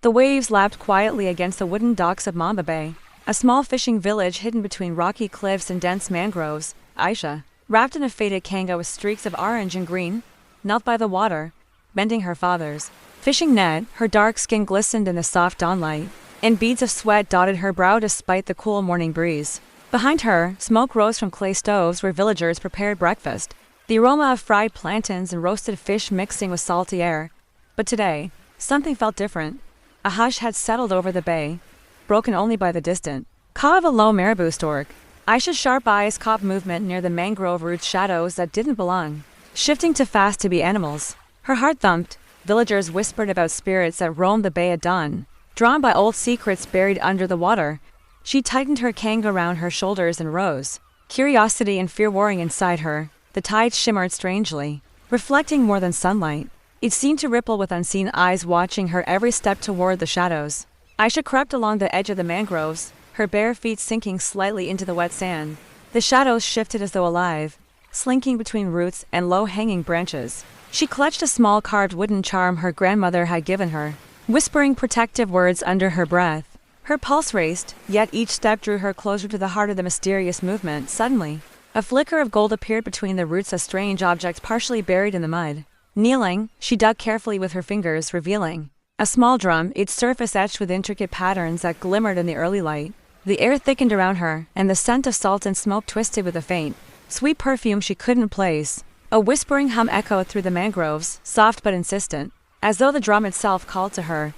The waves lapped quietly against the wooden docks of Mamba Bay, a small fishing village hidden between rocky cliffs and dense mangroves. Aisha, wrapped in a faded kanga with streaks of orange and green, knelt by the water, bending her father's fishing net. Her dark skin glistened in the soft dawnlight, and beads of sweat dotted her brow despite the cool morning breeze. Behind her, smoke rose from clay stoves where villagers prepared breakfast, the aroma of fried plantains and roasted fish mixing with salty air. But today, something felt different. A hush had settled over the bay, broken only by the distant caw of a low marabou stork. Aisha's sharp eyes caught movement near the mangrove roots, shadows that didn't belong, shifting too fast to be animals. Her heart thumped. Villagers whispered about spirits that roamed the bay at dawn, drawn by old secrets buried under the water. She tightened her kanga around her shoulders and rose, curiosity and fear warring inside her. The tide shimmered strangely, reflecting more than sunlight. It seemed to ripple with unseen eyes watching her every step toward the shadows. Aisha crept along the edge of the mangroves, her bare feet sinking slightly into the wet sand. The shadows shifted as though alive, slinking between roots and low-hanging branches. She clutched a small carved wooden charm her grandmother had given her, whispering protective words under her breath. Her pulse raced, yet each step drew her closer to the heart of the mysterious movement. Suddenly, a flicker of gold appeared between the roots, a strange object partially buried in the mud. Kneeling, she dug carefully with her fingers, revealing a small drum, its surface etched with intricate patterns that glimmered in the early light. The air thickened around her, and the scent of salt and smoke twisted with a faint, sweet perfume she couldn't place. A whispering hum echoed through the mangroves, soft but insistent, as though the drum itself called to her.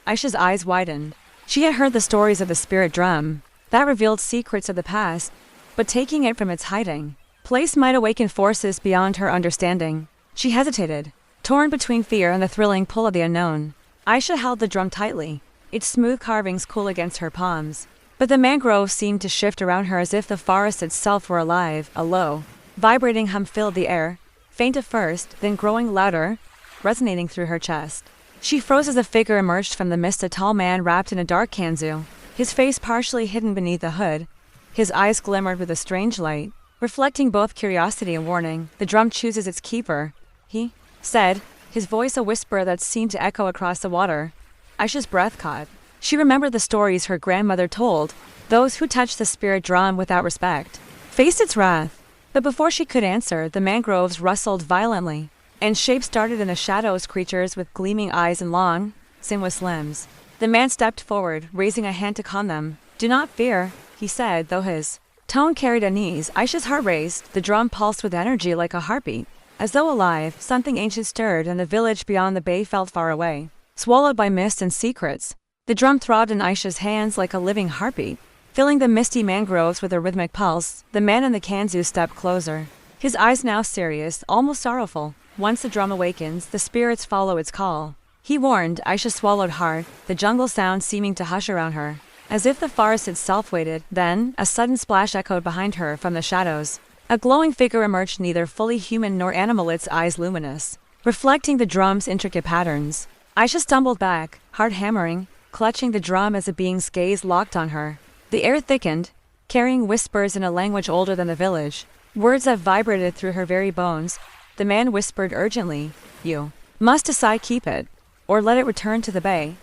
Aisha's eyes widened. She had heard the stories of the spirit drum, that revealed secrets of the past, but taking it from its hiding place might awaken forces beyond her understanding. She hesitated, torn between fear and the thrilling pull of the unknown. Aisha held the drum tightly, its smooth carvings cool against her palms. But the mangrove seemed to shift around her as if the forest itself were alive. A low, vibrating hum filled the air, faint at first, then growing louder, resonating through her chest. She froze as a figure emerged from the mist, a tall man wrapped in a dark kanzu, his face partially hidden beneath the hood. His eyes glimmered with a strange light, reflecting both curiosity and warning. "The drum chooses its keeper," he said, his voice a whisper that seemed to echo across the water. Aisha's breath caught. She remembered the stories her grandmother told. Those who touched the spirit drum without respect faced its wrath. But before she could answer, the mangroves rustled violently, and shapes darted in the shadows, creatures with gleaming eyes and long, sinuous limbs. The man stepped forward, raising a hand to calm them. "Do not fear," he said, though his tone carried unease. Aisha's heart raced. The drum pulsed with energy like a heartbeat. As though alive, something ancient stirred, and the village beyond the bay felt far away, swallowed by mist and secrets. The drum throbbed in Aisha's hands like a living heartbeat, filling the misty mangroves with a rhythmic pulse. The man in the kanzu stepped closer, his eyes now serious, almost sorrowful. "Once the drum awakens, the spirits follow its call," he warned. Aisha swallowed hard, the jungle sound seeming to hush around her, as if the forest itself waited. Then, a sudden splash echoed behind her from the shadows. A glowing figure emerged, neither fully human nor animal, its eyes luminous, reflecting the drum's intricate patterns. Aisha stumbled back, heart hammering, clutching the drum as the being's gaze locked on her. The air thickened, carrying whispers in a language older than the village, words that vibrated through her very bones. The man whispered urgently, "You must decide, keep it, or let it return to the bay."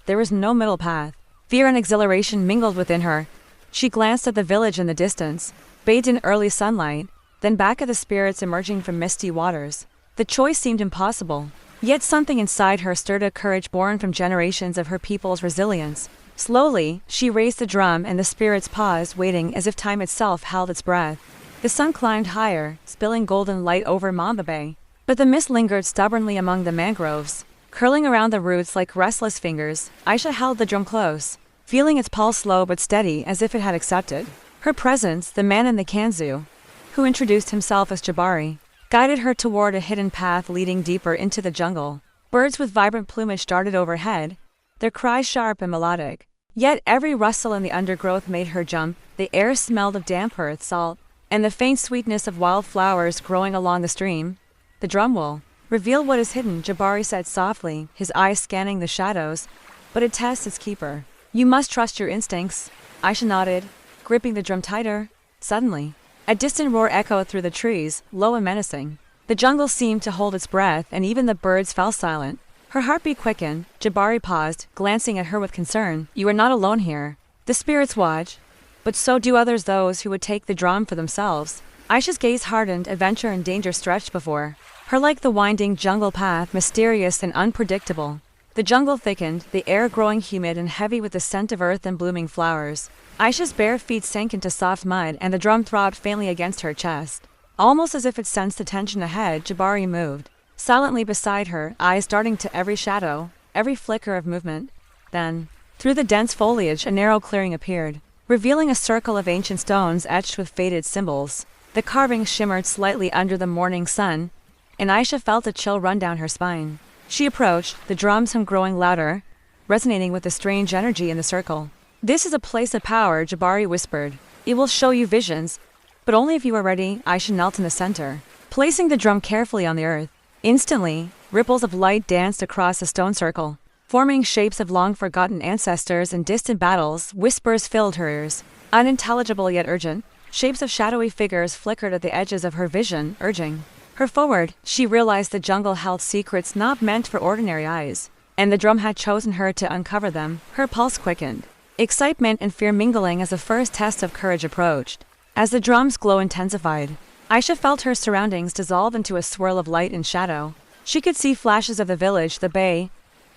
There was no middle path. Fear and exhilaration mingled within her. She glanced at the village in the distance, bathed in early sunlight, then back at the spirits emerging from misty waters. The choice seemed impossible, yet something inside her stirred, a courage born from generations of her people's resilience. Slowly, she raised the drum, and the spirits paused, waiting as if time itself held its breath. The sun climbed higher, spilling golden light over Mamba Bay, but the mist lingered stubbornly among the mangroves, curling around the roots like restless fingers. Aisha held the drum close, feeling its pulse slow but steady, as if it had accepted her presence. The man in the kanzu, who introduced himself as Jabari, guided her toward a hidden path leading deeper into the jungle. Birds with vibrant plumage darted overhead, their cries sharp and melodic. Yet every rustle in the undergrowth made her jump. The air smelled of damp earth, salt, and the faint sweetness of wildflowers growing along the stream. "The drum will reveal what is hidden," Jabari said softly, his eyes scanning the shadows, "but it tests its keeper. You must trust your instincts." Aisha nodded, gripping the drum tighter. Suddenly, a distant roar echoed through the trees, low and menacing. The jungle seemed to hold its breath, and even the birds fell silent. Her heartbeat quickened. Jabari paused, glancing at her with concern. You are not alone here. The spirits watch, but so do others, those who would take the drum for themselves. Aisha's gaze hardened, adventure and danger stretched before her like the winding jungle path, mysterious and unpredictable. The jungle thickened, the air growing humid and heavy with the scent of earth and blooming flowers. Aisha's bare feet sank into soft mud and the drum throbbed faintly against her chest. Almost as if it sensed the tension ahead, Jabari moved silently beside her, eyes darting to every shadow, every flicker of movement. Then, through the dense foliage, a narrow clearing appeared, revealing a circle of ancient stones etched with faded symbols. The carvings shimmered slightly under the morning sun, and Aisha felt a chill run down her spine. She approached, the drums hum growing louder, resonating with the strange energy in the circle. This is a place of power, Jabari whispered. It will show you visions, but only if you are ready. Aisha knelt in the center, placing the drum carefully on the earth. Instantly, ripples of light danced across the stone circle, forming shapes of long-forgotten ancestors and distant battles. Whispers filled her ears, unintelligible yet urgent. Shapes of shadowy figures flickered at the edges of her vision, urging her forward. She realized the jungle held secrets not meant for ordinary eyes, and the drum had chosen her to uncover them. Her pulse quickened, excitement and fear mingling as the first test of courage approached. As the drum's glow intensified, Aisha felt her surroundings dissolve into a swirl of light and shadow. She could see flashes of the village, the bay,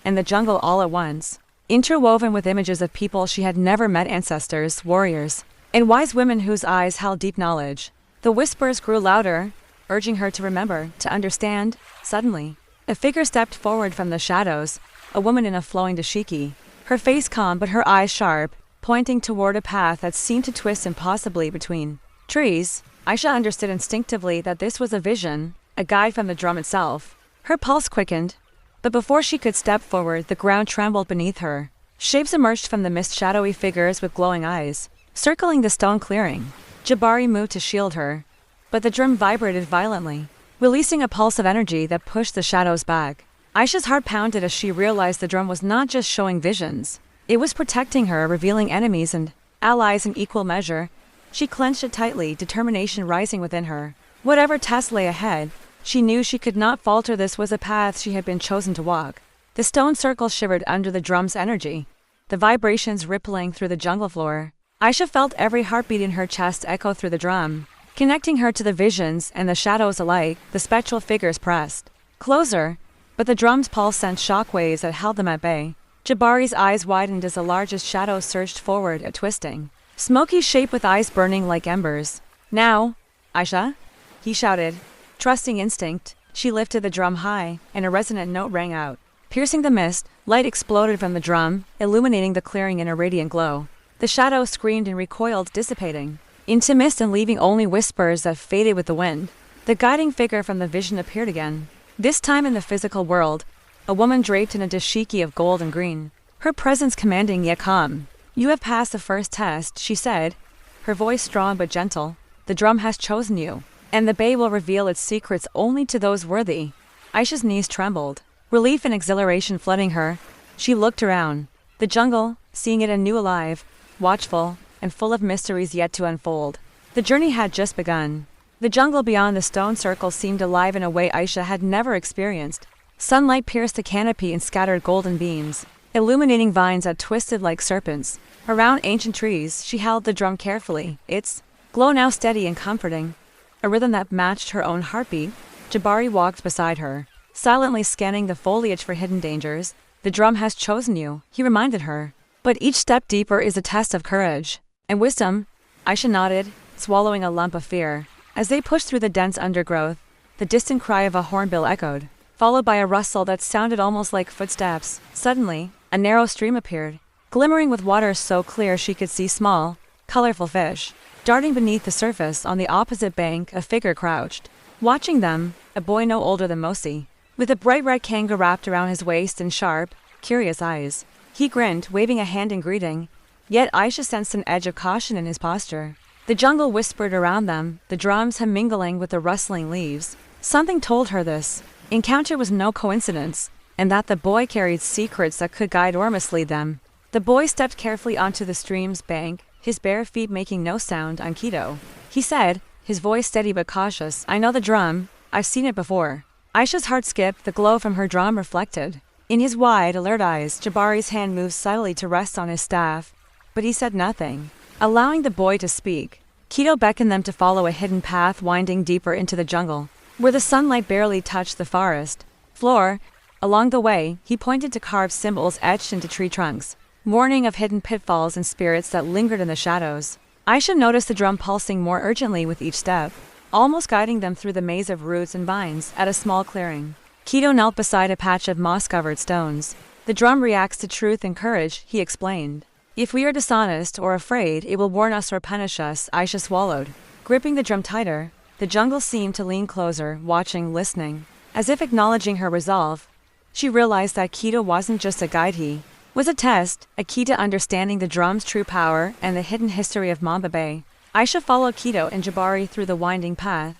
and the jungle all at once, interwoven with images of people she had never met, ancestors, warriors, and wise women whose eyes held deep knowledge. The whispers grew louder, urging her to remember, to understand. Suddenly, a figure stepped forward from the shadows, a woman in a flowing dashiki, her face calm but her eyes sharp, pointing toward a path that seemed to twist impossibly between trees. Aisha understood instinctively that this was a vision, a guide from the drum itself. Her pulse quickened, but before she could step forward, the ground trembled beneath her. Shapes emerged from the mist, shadowy figures with glowing eyes, circling the stone clearing. Jabari moved to shield her, but the drum vibrated violently, releasing a pulse of energy that pushed the shadows back. Aisha's heart pounded as she realized the drum was not just showing visions. It was protecting her, revealing enemies and allies in equal measure. She clenched it tightly, determination rising within her. Whatever test lay ahead, she knew she could not falter. This was a path she had been chosen to walk. The stone circle shivered under the drum's energy, the vibrations rippling through the jungle floor. Aisha felt every heartbeat in her chest echo through the drum, connecting her to the visions and the shadows alike. The spectral figures pressed closer, but the drum's pulse sent shockwaves that held them at bay. Jabari's eyes widened as the largest shadow surged forward, a twisting, smoky shape with eyes burning like embers. Now, Aisha, he shouted. Trusting instinct, she lifted the drum high, and a resonant note rang out. Piercing the mist, light exploded from the drum, illuminating the clearing in a radiant glow. The shadow screamed and recoiled, dissipating into mist and leaving only whispers that faded with the wind. The guiding figure from the vision appeared again, this time in the physical world, a woman draped in a dashiki of gold and green, her presence commanding yet calm. You have passed the first test, she said, her voice strong but gentle. The drum has chosen you, and the bay will reveal its secrets only to those worthy. Aisha's knees trembled, relief and exhilaration flooding her. She looked around, the jungle, seeing it anew, alive, watchful, and full of mysteries yet to unfold. The journey had just begun. The jungle beyond the stone circle seemed alive in a way Aisha had never experienced. Sunlight pierced the canopy and scattered golden beams, illuminating vines that twisted like serpents. Around ancient trees, she held the drum carefully, its glow now steady and comforting, a rhythm that matched her own heartbeat. Jabari walked beside her, silently scanning the foliage for hidden dangers. The drum has chosen you, he reminded her. But each step deeper is a test of courage and wisdom. Aisha nodded, swallowing a lump of fear. As they pushed through the dense undergrowth, the distant cry of a hornbill echoed, followed by a rustle that sounded almost like footsteps. Suddenly, a narrow stream appeared, glimmering with water so clear she could see small, colorful fish darting beneath the surface. On the opposite bank, a figure crouched, watching them, a boy no older than Mosi, with a bright red kanga wrapped around his waist and sharp, curious eyes. He grinned, waving a hand in greeting, yet Aisha sensed an edge of caution in his posture. The jungle whispered around them, the drums mingling with the rustling leaves. Something told her this encounter was no coincidence, and that the boy carried secrets that could guide or mislead them. The boy stepped carefully onto the stream's bank, his bare feet making no sound. Ankido, he said, his voice steady but cautious. I know the drum, I've seen it before. Aisha's heart skipped, the glow from her drum reflected In his wide, alert eyes, Jabari's hand moved subtly to rest on his staff, but he said nothing. Allowing the boy to speak, Keto beckoned them to follow a hidden path winding deeper into the jungle, where the sunlight barely touched the forest floor. Along the way, he pointed to carved symbols etched into tree trunks, warning of hidden pitfalls and spirits that lingered in the shadows. Aisha noticed the drum pulsing more urgently with each step, almost guiding them through the maze of roots and vines. At a small clearing, Keto knelt beside a patch of moss-covered stones. The drum reacts to truth and courage, he explained. If we are dishonest or afraid, it will warn us or punish us. Aisha swallowed. Gripping the drum tighter, the jungle seemed to lean closer, watching, listening. As if acknowledging her resolve, she realized that Keto wasn't just a guide, he was a test, a key to understanding the drum's true power and the hidden history of Mamba Bay. Aisha followed Keto and Jabari through the winding path,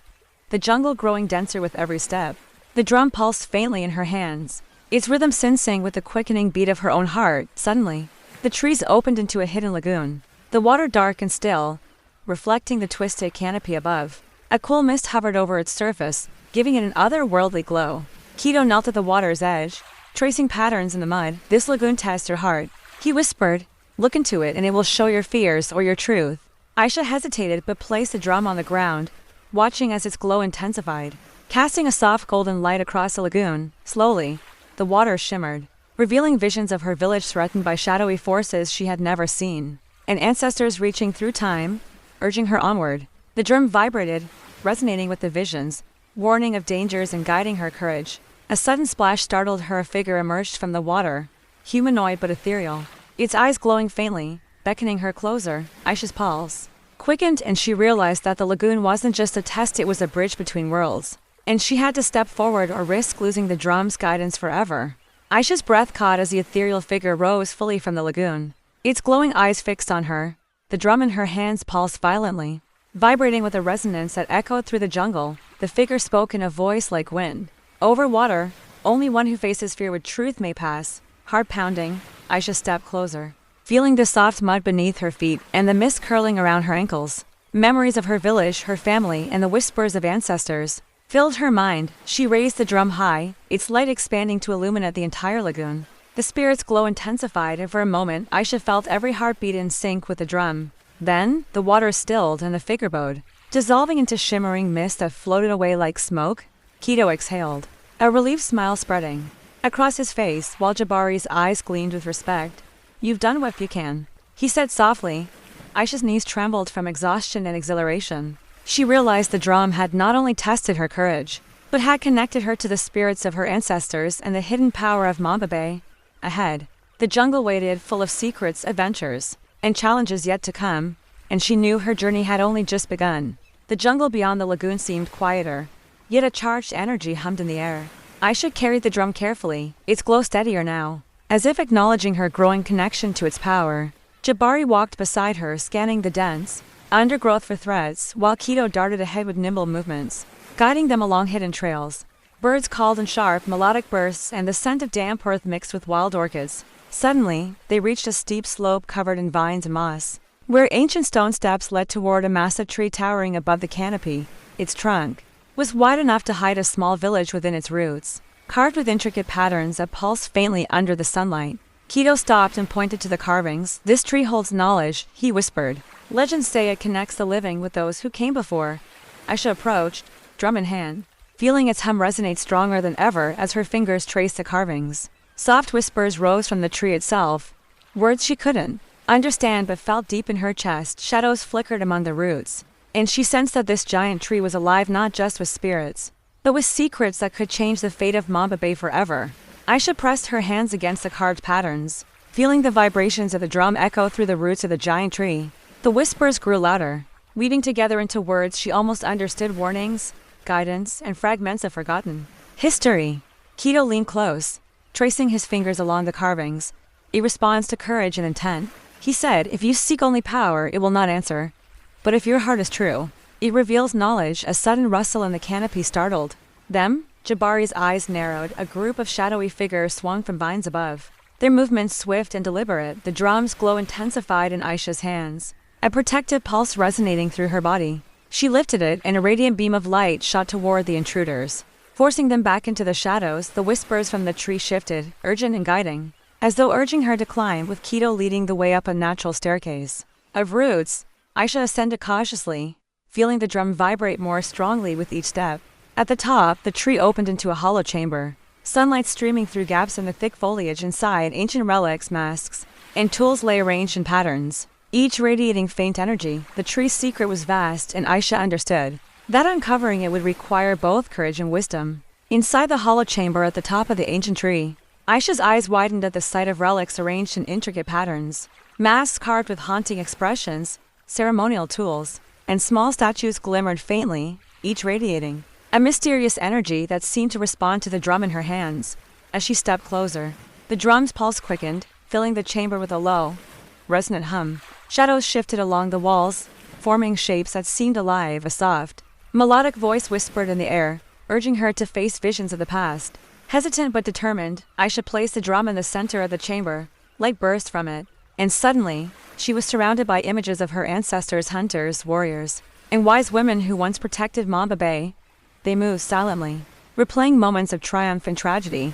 the jungle growing denser with every step. The drum pulsed faintly in her hands, its rhythm syncing with the quickening beat of her own heart. Suddenly, the trees opened into a hidden lagoon, the water dark and still, reflecting the twisted canopy above. A cool mist hovered over its surface, giving it an otherworldly glow. Keto knelt at the water's edge, tracing patterns in the mud. This lagoon tests your heart, he whispered. Look into it and it will show your fears or your truth. Aisha hesitated but placed the drum on the ground, watching as its glow intensified, casting a soft golden light across the lagoon. Slowly, the water shimmered, revealing visions of her village threatened by shadowy forces she had never seen, and ancestors reaching through time, urging her onward. The drum vibrated, resonating with the visions, warning of dangers and guiding her courage. A sudden splash startled her. A figure emerged from the water, humanoid but ethereal, its eyes glowing faintly, beckoning her closer. Aisha's pulse quickened and she realized that the lagoon wasn't just a test, it was a bridge between worlds, and she had to step forward or risk losing the drum's guidance forever. Aisha's breath caught as the ethereal figure rose fully from the lagoon, its glowing eyes fixed on her. The drum in her hands pulsed violently, vibrating with a resonance that echoed through the jungle. The figure spoke in a voice like wind over water. Only one who faces fear with truth may pass. Heart pounding, Aisha stepped closer, feeling the soft mud beneath her feet and the mist curling around her ankles. Memories of her village, her family, and the whispers of ancestors filled her mind. She raised the drum high, its light expanding to illuminate the entire lagoon. The spirit's glow intensified, and for a moment, Aisha felt every heartbeat in sync with the drum. Then, the water stilled and the figure bowed, dissolving into shimmering mist that floated away like smoke. Keto exhaled, a relieved smile spreading across his face, while Jabari's eyes gleamed with respect. You've done what you can, he said softly. Aisha's knees trembled from exhaustion and exhilaration. She realized the drum had not only tested her courage, but had connected her to the spirits of her ancestors and the hidden power of Mamba Bay. Ahead, the jungle waited, full of secrets, adventures, and challenges yet to come, and she knew her journey had only just begun. The jungle beyond the lagoon seemed quieter, yet a charged energy hummed in the air. Aisha carried the drum carefully, its glow steadier now, as if acknowledging her growing connection to its power. Jabari walked beside her, scanning the dense undergrowth for threats, while Keto darted ahead with nimble movements, guiding them along hidden trails. Birds called in sharp, melodic bursts, and the scent of damp earth mixed with wild orchids. Suddenly, they reached a steep slope covered in vines and moss, where ancient stone steps led toward a massive tree towering above the canopy. Its trunk was wide enough to hide a small village within its roots, carved with intricate patterns that pulsed faintly under the sunlight. Keto stopped and pointed to the carvings. This tree holds knowledge, he whispered. Legends say it connects the living with those who came before. Aisha approached, drum in hand, feeling its hum resonate stronger than ever as her fingers traced the carvings. Soft whispers rose from the tree itself, words she couldn't understand but felt deep in her chest. Shadows flickered among the roots, and she sensed that this giant tree was alive not just with spirits, but with secrets that could change the fate of Mamba Bay forever. Aisha pressed her hands against the carved patterns, feeling the vibrations of the drum echo through the roots of the giant tree. The whispers grew louder, weaving together into words she almost understood, warnings, guidance, and fragments of forgotten history. Keto leaned close, tracing his fingers along the carvings. It responds to courage and intent, he said. If you seek only power, it will not answer. But if your heart is true, it reveals knowledge. A sudden rustle in the canopy startled them. Jabari's eyes narrowed. A group of shadowy figures swung from vines above, their movements swift and deliberate. The drum's glow intensified in Aisha's hands, a protective pulse resonating through her body. She lifted it, and a radiant beam of light shot toward the intruders. Forcing them back into the shadows, the whispers from the tree shifted, urgent and guiding, as though urging her to climb, with Keto leading the way up a natural staircase of roots. Aisha ascended cautiously, feeling the drum vibrate more strongly with each step. At the top, the tree opened into a hollow chamber, sunlight streaming through gaps in the thick foliage. Inside, ancient relics, masks, and tools lay arranged in patterns, each radiating faint energy. The tree's secret was vast, and Aisha understood that uncovering it would require both courage and wisdom. Inside the hollow chamber at the top of the ancient tree, Aisha's eyes widened at the sight of relics arranged in intricate patterns. Masks carved with haunting expressions, ceremonial tools, and small statues glimmered faintly, each radiating a mysterious energy that seemed to respond to the drum in her hands. As she stepped closer, the drum's pulse quickened, filling the chamber with a low, resonant hum. Shadows shifted along the walls, forming shapes that seemed alive. A soft, melodic voice whispered in the air, urging her to face visions of the past. Hesitant but determined, Aisha placed the drum in the center of the chamber. Light burst from it, and suddenly, she was surrounded by images of her ancestors, hunters, warriors, and wise women who once protected Mamba Bay. They moved silently, replaying moments of triumph and tragedy,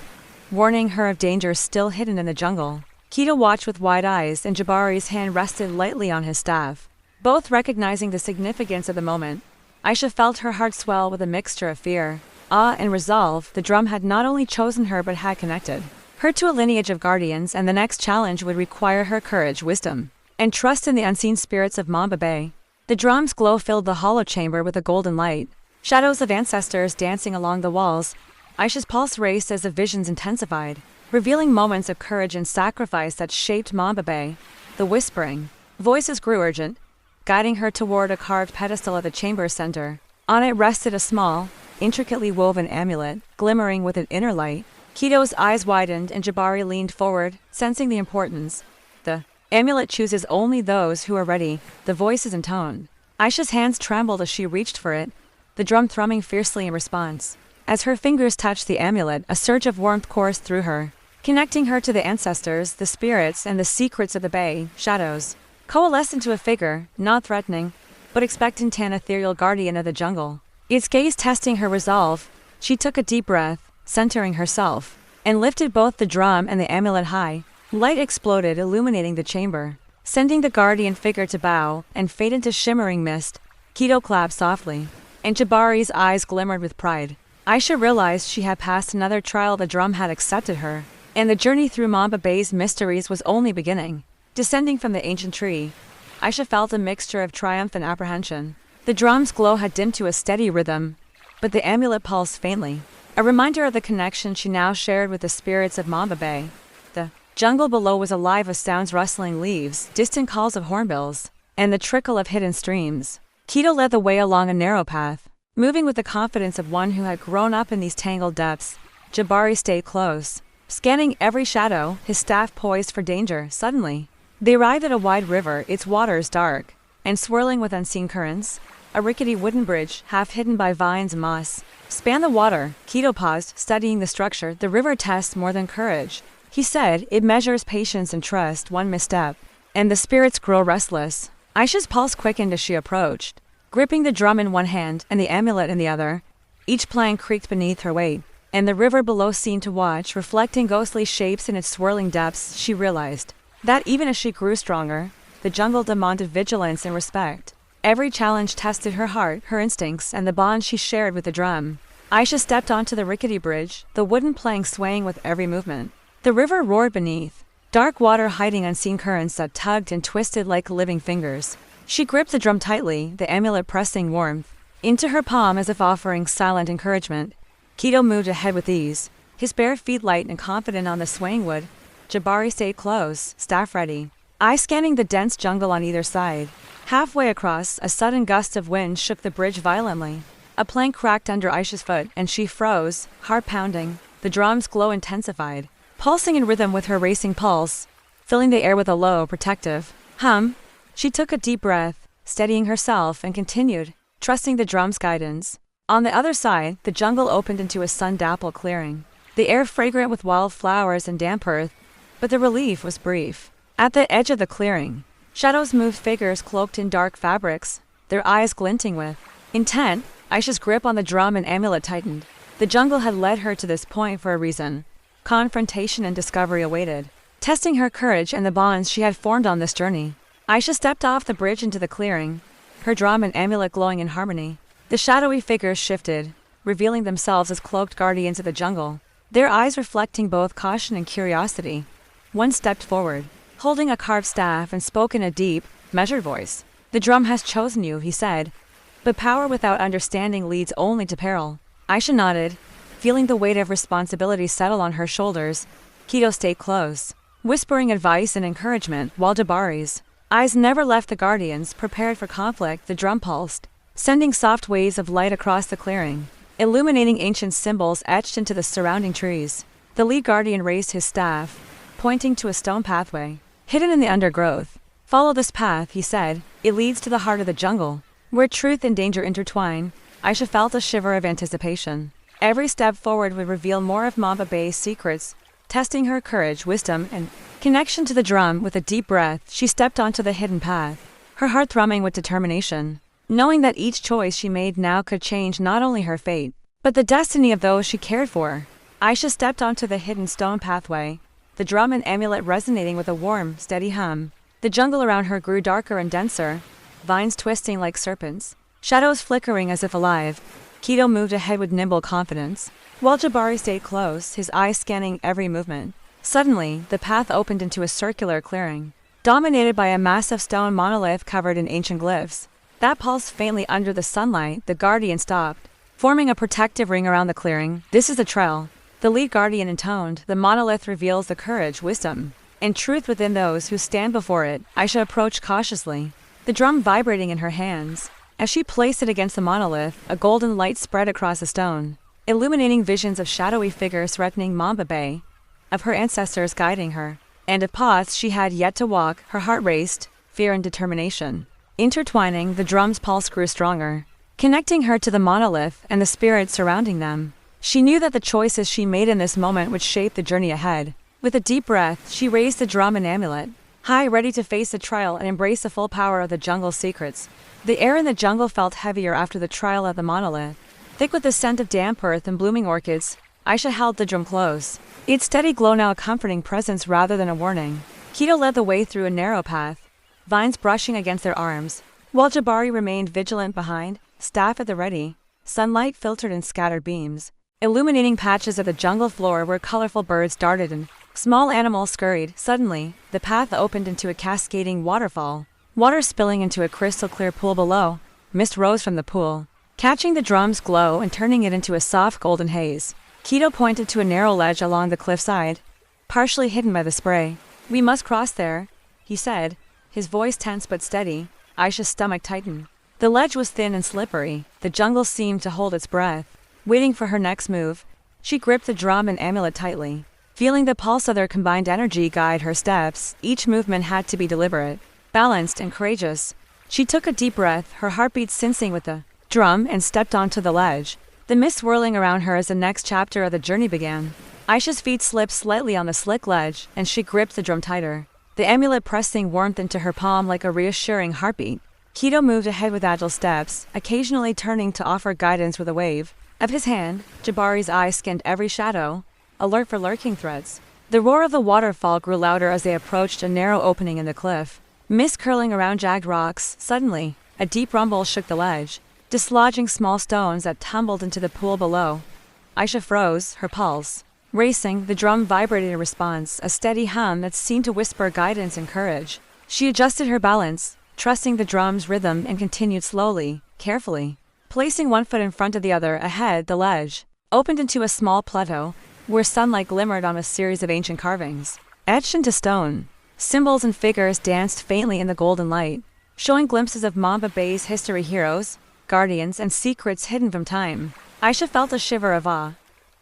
warning her of dangers still hidden in the jungle. Keto watched with wide eyes, and Jabari's hand rested lightly on his staff. Both recognizing the significance of the moment, Aisha felt her heart swell with a mixture of fear, awe, and resolve. The drum had not only chosen her but had connected her to a lineage of guardians, and the next challenge would require her courage, wisdom, and trust in the unseen spirits of Mamba Bay. The drum's glow filled the hollow chamber with a golden light, shadows of ancestors dancing along the walls. Aisha's pulse raced as the visions intensified, revealing moments of courage and sacrifice that shaped Mamba Bay. The whispering voices grew urgent, guiding her toward a carved pedestal at the chamber's center. On it rested a small, intricately woven amulet, glimmering with an inner light. Keto's eyes widened, and Jabari leaned forward, sensing the importance. The amulet chooses only those who are ready, the voices intoned. Aisha's hands trembled as she reached for it, the drum thrumming fiercely in response. As her fingers touched the amulet, a surge of warmth coursed through her, connecting her to the ancestors, the spirits, and the secrets of the bay. Shadows coalesced into a figure, not threatening, but expectant, an ethereal guardian of the jungle. Its gaze testing her resolve, she took a deep breath, centering herself, and lifted both the drum and the amulet high. Light exploded, illuminating the chamber, sending the guardian figure to bow and fade into shimmering mist. Keto clapped softly, and Jabari's eyes glimmered with pride. Aisha realized she had passed another trial. The drum had accepted her, and the journey through Mamba Bay's mysteries was only beginning. Descending from the ancient tree, Aisha felt a mixture of triumph and apprehension. The drum's glow had dimmed to a steady rhythm, but the amulet pulsed faintly, a reminder of the connection she now shared with the spirits of Mamba Bay. The jungle below was alive with sounds, rustling leaves, distant calls of hornbills, and the trickle of hidden streams. Keto led the way along a narrow path, moving with the confidence of one who had grown up in these tangled depths. Jabari stayed close, scanning every shadow, his staff poised for danger. Suddenly, they arrived at a wide river, its waters dark and swirling with unseen currents. A rickety wooden bridge, half hidden by vines and moss, spanned the water. Keto paused, studying the structure. The river tests more than courage, he said. It measures patience and trust. One misstep, and the spirits grow restless. Aisha's pulse quickened as she approached, gripping the drum in one hand and the amulet in the other. Each plank creaked beneath her weight, and the river below seemed to watch, reflecting ghostly shapes in its swirling depths. She realized that even as she grew stronger, the jungle demanded vigilance and respect. Every challenge tested her heart, her instincts, and the bond she shared with the drum. Aisha stepped onto the rickety bridge, the wooden plank swaying with every movement. The river roared beneath, dark water hiding unseen currents that tugged and twisted like living fingers. She gripped the drum tightly, the amulet pressing warmth into her palm as if offering silent encouragement. Keto moved ahead with ease, his bare feet light and confident on the swaying wood. Jabari stayed close, staff ready, eyes scanning the dense jungle on either side. Halfway across, a sudden gust of wind shook the bridge violently. A plank cracked under Aisha's foot, and she froze, heart pounding. The drum's glow intensified, pulsing in rhythm with her racing pulse, filling the air with a low, protective hum. She took a deep breath, steadying herself, and continued, trusting the drum's guidance. On the other side, the jungle opened into a sun-dappled clearing, the air fragrant with wildflowers and damp earth, but the relief was brief. At the edge of the clearing, shadows moved, figures cloaked in dark fabrics, their eyes glinting with intent. Aisha's grip on the drum and amulet tightened. The jungle had led her to this point for a reason. Confrontation and discovery awaited, testing her courage and the bonds she had formed on this journey. Aisha stepped off the bridge into the clearing, her drum and amulet glowing in harmony. The shadowy figures shifted, revealing themselves as cloaked guardians of the jungle, their eyes reflecting both caution and curiosity. One stepped forward, holding a carved staff, and spoke in a deep, measured voice. "The drum has chosen you," he said. "But power without understanding leads only to peril." Aisha nodded, feeling the weight of responsibility settle on her shoulders. Keto stayed close, whispering advice and encouragement, while Jabari's eyes never left the guardians. Prepared for conflict, the drum pulsed, sending soft waves of light across the clearing, illuminating ancient symbols etched into the surrounding trees. The lead guardian raised his staff, pointing to a stone pathway, hidden in the undergrowth. "Follow this path," he said. "It leads to the heart of the jungle, where truth and danger intertwine." Aisha felt a shiver of anticipation. Every step forward would reveal more of Mamba Bay's secrets, testing her courage, wisdom, and connection to the drum. With a deep breath, she stepped onto the hidden path, her heart thrumming with determination, knowing that each choice she made now could change not only her fate, but the destiny of those she cared for. Aisha stepped onto the hidden stone pathway, the drum and amulet resonating with a warm, steady hum. The jungle around her grew darker and denser, vines twisting like serpents, shadows flickering as if alive. Keto moved ahead with nimble confidence, while Jabari stayed close, his eyes scanning every movement. Suddenly, the path opened into a circular clearing, dominated by a massive stone monolith covered in ancient glyphs. That pulsed faintly under the sunlight. The guardian stopped, forming a protective ring around the clearing. "This is the trail," the lead guardian intoned. "The monolith reveals the courage, wisdom, and truth within those who stand before it." Aisha approached cautiously, the drum vibrating in her hands. As she placed it against the monolith, a golden light spread across the stone, illuminating visions of shadowy figures threatening Mamba Bay, of her ancestors guiding her, and of paths she had yet to walk. Her heart raced, fear and determination intertwining. The drum's pulse grew stronger, connecting her to the monolith and the spirits surrounding them. She knew that the choices she made in this moment would shape the journey ahead. With a deep breath, she raised the drum and amulet, high, ready to face the trial and embrace the full power of the jungle's secrets. The air in the jungle felt heavier after the trial of the monolith, thick with the scent of damp earth and blooming orchids. Aisha held the drum close, its steady glow now a comforting presence rather than a warning. Keto led the way through a narrow path, vines brushing against their arms, while Jabari remained vigilant behind, staff at the ready. Sunlight filtered in scattered beams, illuminating patches of the jungle floor where colorful birds darted and small animals scurried. Suddenly, the path opened into a cascading waterfall, water spilling into a crystal-clear pool below. Mist rose from the pool, catching the drum's glow and turning it into a soft golden haze. Keto pointed to a narrow ledge along the cliffside, partially hidden by the spray. "We must cross there," he said, his voice tense but steady. Aisha's stomach tightened. The ledge was thin and slippery. The jungle seemed to hold its breath, waiting for her next move. She gripped the drum and amulet tightly, feeling the pulse of their combined energy guide her steps. Each movement had to be deliberate, balanced, and courageous. She took a deep breath, her heartbeat syncing with the drum, and stepped onto the ledge, the mist swirling around her as the next chapter of the journey began. Aisha's feet slipped slightly on the slick ledge, and she gripped the drum tighter, the amulet pressing warmth into her palm like a reassuring heartbeat. Keto moved ahead with agile steps, occasionally turning to offer guidance with a wave of his hand. Jabari's eyes scanned every shadow, alert for lurking threats. The roar of the waterfall grew louder as they approached a narrow opening in the cliff, mist curling around jagged rocks. Suddenly, a deep rumble shook the ledge, dislodging small stones that tumbled into the pool below. Aisha froze, her pulse racing. The drum vibrated in response, a steady hum that seemed to whisper guidance and courage. She adjusted her balance, trusting the drum's rhythm, and continued slowly, carefully. Placing one foot in front of the other, ahead, the ledge opened into a small plateau, where sunlight glimmered on a series of ancient carvings, etched into stone. Symbols and figures danced faintly in the golden light, showing glimpses of Mamba Bay's history, heroes, guardians, and secrets hidden from time. Aisha felt a shiver of awe.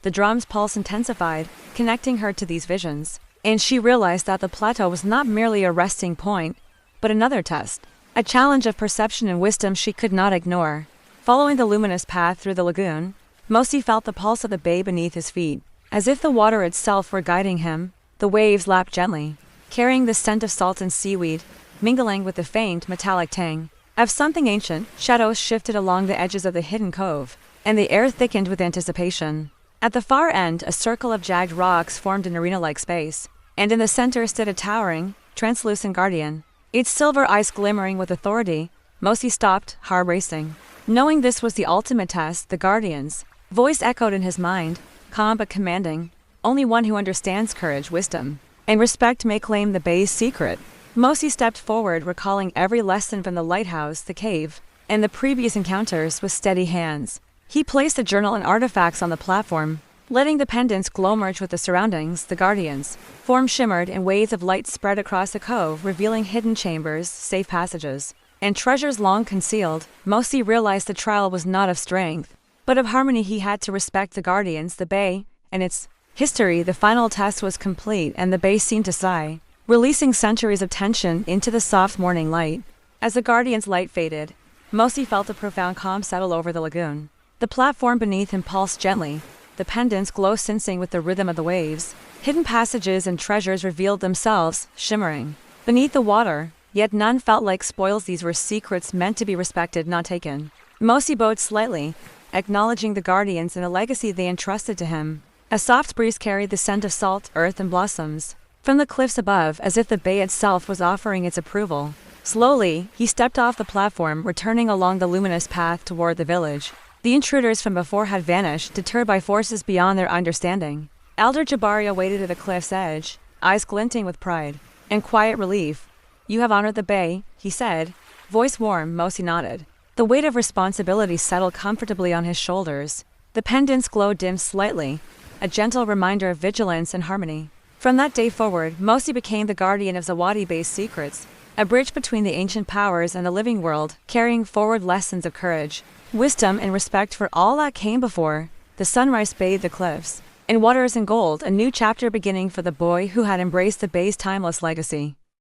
The drum's pulse intensified, connecting her to these visions, and she realized that the plateau was not merely a resting point, but another test, a challenge of perception and wisdom she could not ignore. Following the luminous path through the lagoon, Mosi felt the pulse of the bay beneath his feet, as if the water itself were guiding him. The waves lapped gently, carrying the scent of salt and seaweed, mingling with the faint, metallic tang of something ancient. Shadows shifted along the edges of the hidden cove, and the air thickened with anticipation. At the far end, a circle of jagged rocks formed an arena-like space, and in the center stood a towering, translucent guardian, its silver eyes glimmering with authority. Mosi stopped, heart racing. Knowing this was the ultimate test, the guardian's voice echoed in his mind, calm but commanding. Only one who understands courage, wisdom, and respect may claim the bay's secret. Mosi stepped forward, recalling every lesson from the lighthouse, the cave, and the previous encounters with steady hands. He placed a journal and artifacts on the platform, letting the pendants glow merge with the surroundings. The guardian's form shimmered and waves of light spread across the cove, revealing hidden chambers, safe passages, and treasures long concealed. Mosi realized the trial was not of strength, but of harmony. He had to respect the guardians, the bay, and its history. The final test was complete, and the bay seemed to sigh, releasing centuries of tension into the soft morning light. As the guardian's light faded, Mosi felt a profound calm settle over the lagoon. The platform beneath him pulsed gently, the pendants glow sensing with the rhythm of the waves. Hidden passages and treasures revealed themselves, shimmering beneath the water, yet none felt like spoils. These were secrets meant to be respected, not taken. Mosi bowed slightly, acknowledging the guardians and the legacy they entrusted to him. A soft breeze carried the scent of salt, earth, and blossoms from the cliffs above, as if the bay itself was offering its approval. Slowly, he stepped off the platform, returning along the luminous path toward the village. The intruders from before had vanished, deterred by forces beyond their understanding. Elder Jabari awaited at the cliff's edge, eyes glinting with pride and quiet relief. "You have honored the bay," he said, voice warm. Mosi nodded. The weight of responsibility settled comfortably on his shoulders. The pendant's glow dimmed slightly, a gentle reminder of vigilance and harmony. From that day forward, Mosi became the guardian of Zawadi Bay's secrets, a bridge between the ancient powers and the living world, carrying forward lessons of courage, wisdom, and respect for all that came before. The sunrise bathed the cliffs in waters and gold, a new chapter beginning for the boy who had embraced the bay's timeless legacy.